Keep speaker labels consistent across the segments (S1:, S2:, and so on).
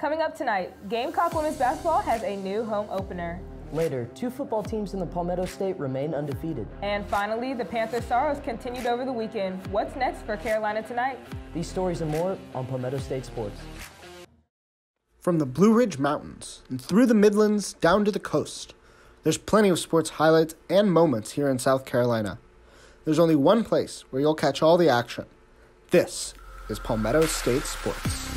S1: Coming up tonight, Gamecock women's basketball has a new home opener.
S2: Later, 2 football teams in the Palmetto State remain undefeated.
S1: And finally, the Panthers' sorrows continued over the weekend. What's next for Carolina tonight?
S2: These stories and more on Palmetto State Sports.
S3: From the Blue Ridge Mountains and through the Midlands down to the coast, there's plenty of sports highlights and moments here in South Carolina. There's only one place where you'll catch all the action. This is Palmetto State Sports.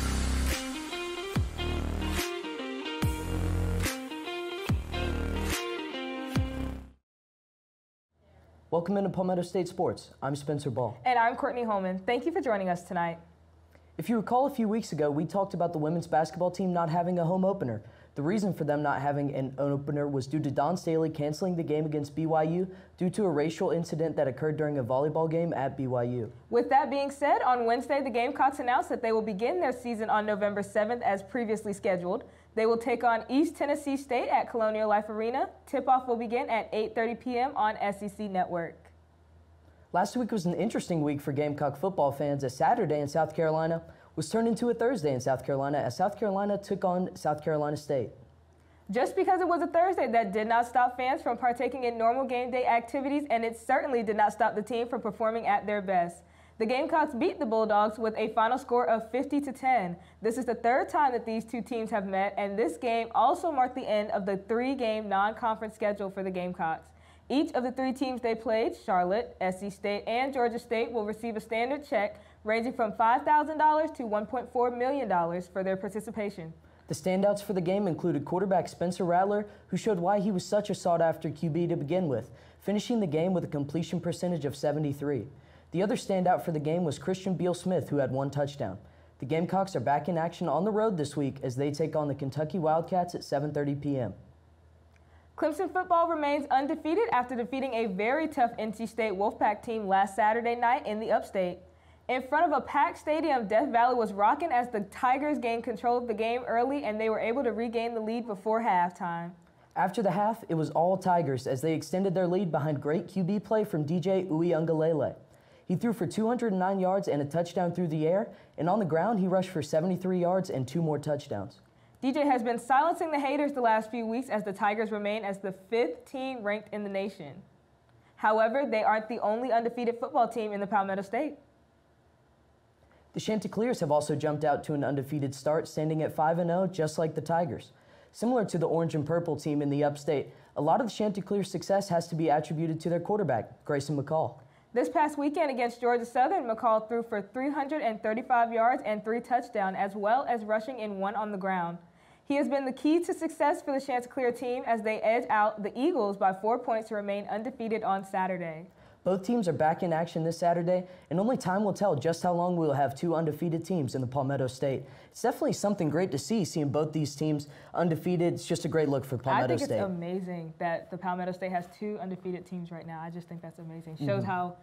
S2: Welcome into Palmetto State Sports. I'm Spencer Ball.
S1: And I'm Courtney Hollomon. Thank you for joining us tonight.
S2: If you recall, a few weeks ago, we talked about the women's basketball team not having a home opener. The reason for them not having an opener was due to Don Staley canceling the game against BYU due to a racial incident that occurred during a volleyball game at BYU.
S1: With that being said, on Wednesday, the Gamecocks announced that they will begin their season on November 7th as previously scheduled. They will take on East Tennessee State at Colonial Life Arena. Tip-off will begin at 8:30 p.m. on SEC Network.
S2: Last week was an interesting week for Gamecock football fans as Saturday in South Carolina was turned into a Thursday in South Carolina as South Carolina took on South Carolina State.
S1: Just because it was a Thursday, that did not stop fans from partaking in normal game day activities, and it certainly did not stop the team from performing at their best. The Gamecocks beat the Bulldogs with a final score of 50-10. This is the third time that these two teams have met, and this game also marked the end of the 3-game non-conference schedule for the Gamecocks. Each of the 3 teams they played, Charlotte, SC State, and Georgia State, will receive a standard check ranging from $5,000 to $1.4 million for their participation.
S2: The standouts for the game included quarterback Spencer Rattler, who showed why he was such a sought-after QB to begin with, finishing the game with a completion percentage of 73. The other standout for the game was Christian Beal-Smith, who had 1 touchdown. The Gamecocks are back in action on the road this week as they take on the Kentucky Wildcats at 7:30 p.m.
S1: Clemson football remains undefeated after defeating a very tough NC State Wolfpack team last Saturday night in the Upstate. In front of a packed stadium, Death Valley was rocking as the Tigers gained control of the game early and they were able to regain the lead before halftime.
S2: After the half, it was all Tigers as they extended their lead behind great QB play from DJ Uiagalelei. He threw for 209 yards and a touchdown through the air, and on the ground he rushed for 73 yards and 2 more touchdowns.
S1: DJ has been silencing the haters the last few weeks as the Tigers remain as the 5th team ranked in the nation. However, they aren't the only undefeated football team in the Palmetto State.
S2: The Chanticleers have also jumped out to an undefeated start, standing at 5-0, just like the Tigers. Similar to the Orange and Purple team in the Upstate, a lot of the Chanticleers' success has to be attributed to their quarterback, Grayson McCall.
S1: This past weekend against Georgia Southern, McCall threw for 335 yards and 3 touchdowns, as well as rushing in 1 on the ground. He has been the key to success for the Chanticleer team as they edge out the Eagles by 4 points to remain undefeated on Saturday.
S2: Both teams are back in action this Saturday, and only time will tell just how long we'll have 2 undefeated teams in the Palmetto State. It's definitely something great to see, seeing both these teams undefeated. It's just a great look for Palmetto State.
S1: I think it's amazing that the Palmetto State has 2 undefeated teams right now. I just think that's amazing. Shows how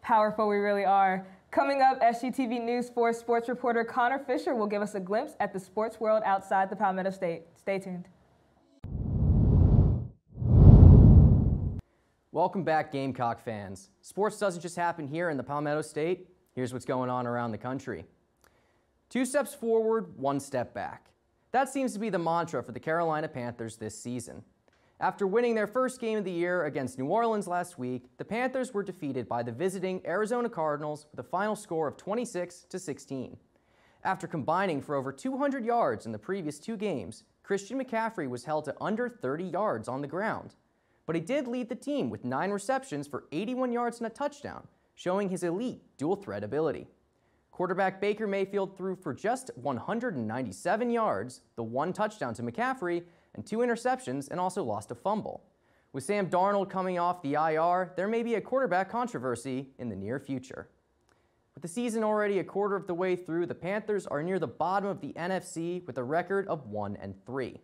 S1: powerful we really are. Coming up, SGTV News 4 sports reporter Connor Fisher will give us a glimpse at the sports world outside the Palmetto State. Stay tuned.
S4: Welcome back, Gamecock fans. Sports doesn't just happen here in the Palmetto State. Here's what's going on around the country. 2 steps forward, 1 step back. That seems to be the mantra for the Carolina Panthers this season. After winning their first game of the year against New Orleans last week, the Panthers were defeated by the visiting Arizona Cardinals with a final score of 26-16. After combining for over 200 yards in the previous 2 games, Christian McCaffrey was held to under 30 yards on the ground. But he did lead the team with 9 receptions for 81 yards and a touchdown, showing his elite dual-threat ability. Quarterback Baker Mayfield threw for just 197 yards, the 1 touchdown to McCaffrey, and 2 interceptions, and also lost a fumble. With Sam Darnold coming off the IR, there may be a quarterback controversy in the near future. With the season already a quarter of the way through, the Panthers are near the bottom of the NFC with a record of 1-3.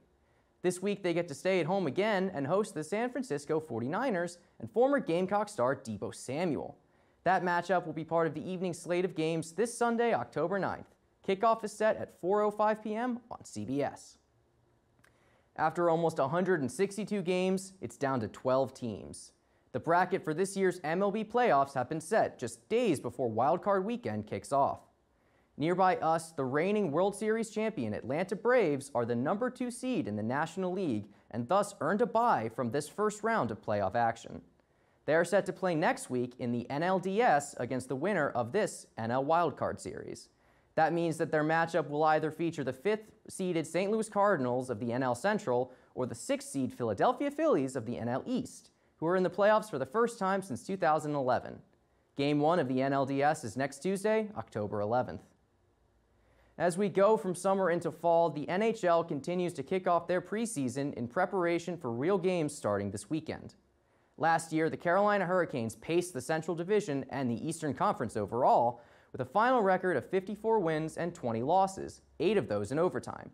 S4: This week, they get to stay at home again and host the San Francisco 49ers and former Gamecock star Deebo Samuel. That matchup will be part of the evening slate of games this Sunday, October 9th. Kickoff is set at 4:05 p.m. on CBS. After almost 162 games, it's down to 12 teams. The bracket for this year's MLB playoffs have been set just days before Wild Card Weekend kicks off. Nearby us, the reigning World Series champion Atlanta Braves are the #2 seed in the National League and thus earned a bye from this first round of playoff action. They are set to play next week in the NLDS against the winner of this NL Wildcard Series. That means that their matchup will either feature the 5th-seeded St. Louis Cardinals of the NL Central or the 6th-seed Philadelphia Phillies of the NL East, who are in the playoffs for the first time since 2011. Game 1 of the NLDS is next Tuesday, October 11th. As we go from summer into fall, the NHL continues to kick off their preseason in preparation for real games starting this weekend. Last year, the Carolina Hurricanes paced the Central Division and the Eastern Conference overall with a final record of 54 wins and 20 losses, 8 of those in overtime.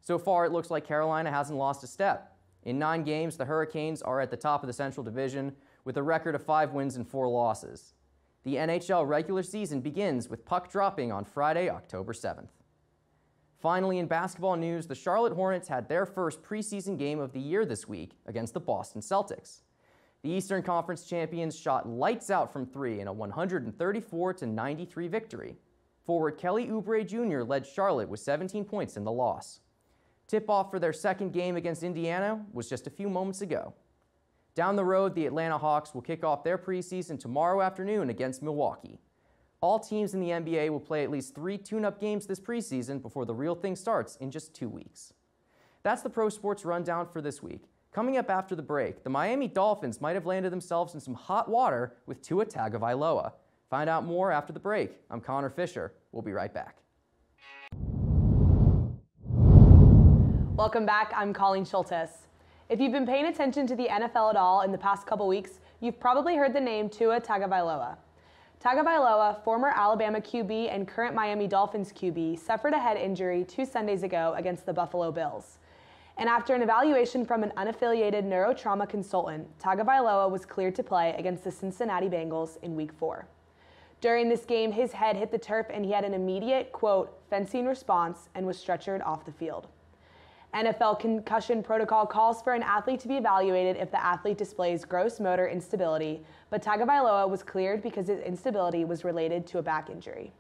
S4: So far, it looks like Carolina hasn't lost a step. In 9 games, the Hurricanes are at the top of the Central Division with a record of 5 wins and 4 losses. The NHL regular season begins with puck dropping on Friday, October 7th. Finally, in basketball news, the Charlotte Hornets had their first preseason game of the year this week against the Boston Celtics. The Eastern Conference champions shot lights out from 3 in a 134-93 victory. Forward Kelly Oubre Jr. led Charlotte with 17 points in the loss. Tip-off for their second game against Indiana was just a few moments ago. Down the road, the Atlanta Hawks will kick off their preseason tomorrow afternoon against Milwaukee. All teams in the NBA will play at least 3 tune-up games this preseason before the real thing starts in just 2 weeks. That's the Pro Sports Rundown for this week. Coming up after the break, the Miami Dolphins might have landed themselves in some hot water with Tua Tagovailoa. Find out more after the break. I'm Connor Fisher. We'll be right back.
S5: Welcome back. I'm Colleen Sholtis. If you've been paying attention to the NFL at all in the past couple weeks, you've probably heard the name Tua Tagovailoa. Tagovailoa, former Alabama QB and current Miami Dolphins QB, suffered a head injury 2 Sundays ago against the Buffalo Bills. And after an evaluation from an unaffiliated neurotrauma consultant, Tagovailoa was cleared to play against the Cincinnati Bengals in Week 4. During this game, his head hit the turf and he had an immediate, quote, fencing response and was stretchered off the field. NFL concussion protocol calls for an athlete to be evaluated if the athlete displays gross motor instability, but Tagovailoa was cleared because his instability was related to a back injury.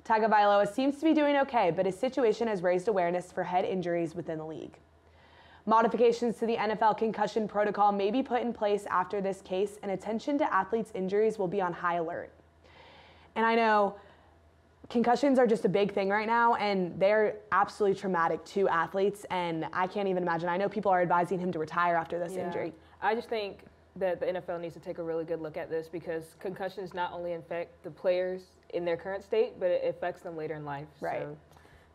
S5: Tagovailoa seems to be doing okay, but his situation has raised awareness for head injuries within the league. Modifications to the NFL concussion protocol may be put in place after this case, and attention to athletes' injuries will be on high alert. And I know concussions are just a big thing right now, and they're absolutely traumatic to athletes, and I can't even imagine. I know people are advising him to retire after this injury.
S1: I just think that the NFL needs to take a really good look at this because concussions not only affect the players in their current state, but it affects them later in life.
S5: Right.
S1: So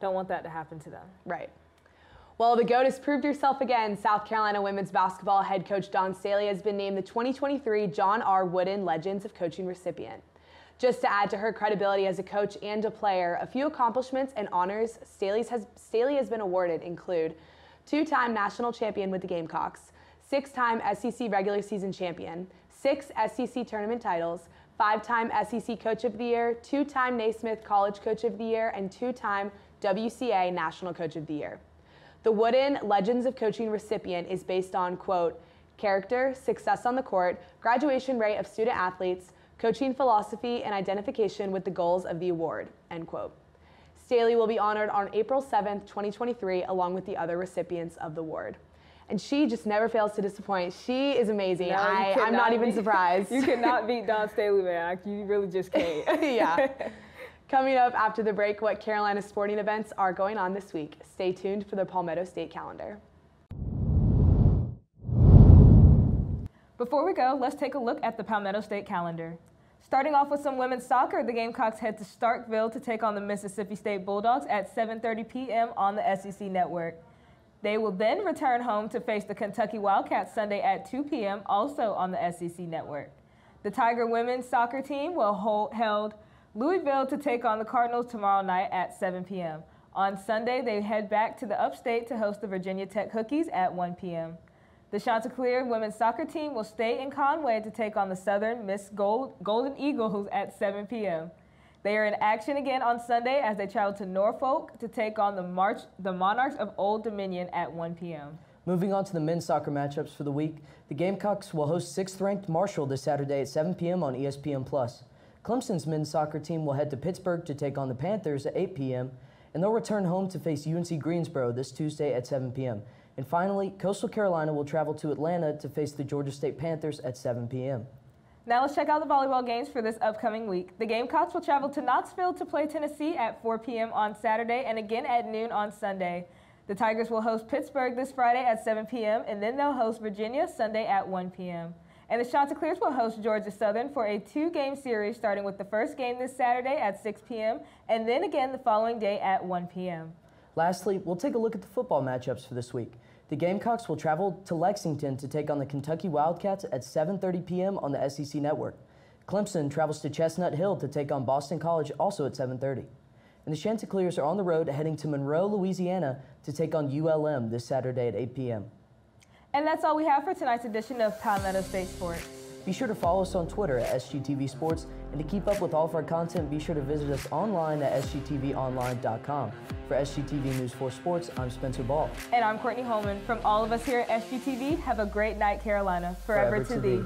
S1: don't want that to happen to them.
S5: Right. Well, the GOAT has proved herself again. South Carolina women's basketball head coach Dawn Staley has been named the 2023 John R. Wooden Legends of Coaching recipient. Just to add to her credibility as a coach and a player, a few accomplishments and honors Staley has been awarded include 2-time national champion with the Gamecocks, 6-time SEC regular season champion, 6 SEC tournament titles, 5-time SEC Coach of the Year, 2-time Naismith College Coach of the Year, and 2-time WCA National Coach of the Year. The Wooden Legends of Coaching recipient is based on, quote, character, success on the court, graduation rate of student athletes, coaching philosophy, and identification with the goals of the award, end quote. Staley will be honored on April 7th, 2023, along with the other recipients of the award. And she just never fails to disappoint. She is amazing.
S1: No,
S5: I'm not even surprised.
S1: You cannot beat Dawn Staley, man. You really just can't.
S5: Yeah. Coming up after the break, what Carolina sporting events are going on this week. Stay tuned for the Palmetto State calendar.
S1: Before we go, let's take a look at the Palmetto State calendar. Starting off with some women's soccer, the Gamecocks head to Starkville to take on the Mississippi State Bulldogs at 7:30 p.m. on the SEC Network. They will then return home to face the Kentucky Wildcats Sunday at 2 p.m. also on the SEC Network. The Tiger women's soccer team will hold Louisville to take on the Cardinals tomorrow night at 7 p.m. On Sunday, they head back to the upstate to host the Virginia Tech Hokies at 1 p.m. The Chanticleer women's soccer team will stay in Conway to take on the Southern Miss Golden Eagles at 7 p.m. They are in action again on Sunday as they travel to Norfolk to take on the Monarchs of Old Dominion at 1 p.m.
S2: Moving on to the men's soccer matchups for the week, the Gamecocks will host 6th-ranked Marshall this Saturday at 7 p.m. on ESPN+. Clemson's men's soccer team will head to Pittsburgh to take on the Panthers at 8 p.m., and they'll return home to face UNC Greensboro this Tuesday at 7 p.m. And finally, Coastal Carolina will travel to Atlanta to face the Georgia State Panthers at 7 p.m.
S1: Now let's check out the volleyball games for this upcoming week. The Gamecocks will travel to Knoxville to play Tennessee at 4 p.m. on Saturday and again at noon on Sunday. The Tigers will host Pittsburgh this Friday at 7 p.m. and then they'll host Virginia Sunday at 1 p.m. And the Chanticleers will host Georgia Southern for a 2-game series starting with the first game this Saturday at 6 p.m. and then again the following day at 1 p.m.
S2: Lastly, we'll take a look at the football matchups for this week. The Gamecocks will travel to Lexington to take on the Kentucky Wildcats at 7:30 p.m. on the SEC Network. Clemson travels to Chestnut Hill to take on Boston College also at 7:30. And the Chanticleers are on the road heading to Monroe, Louisiana to take on ULM this Saturday at 8 p.m.
S1: And that's all we have for tonight's edition of Palmetto State Sports.
S2: Be sure to follow us on Twitter at SGTV Sports, and to keep up with all of our content, be sure to visit us online at sgtvonline.com. For SGTV News 4 Sports, I'm Spencer Ball.
S1: And I'm Courtney Hollomon. From all of us here at SGTV, have a great night, Carolina. Forever to thee.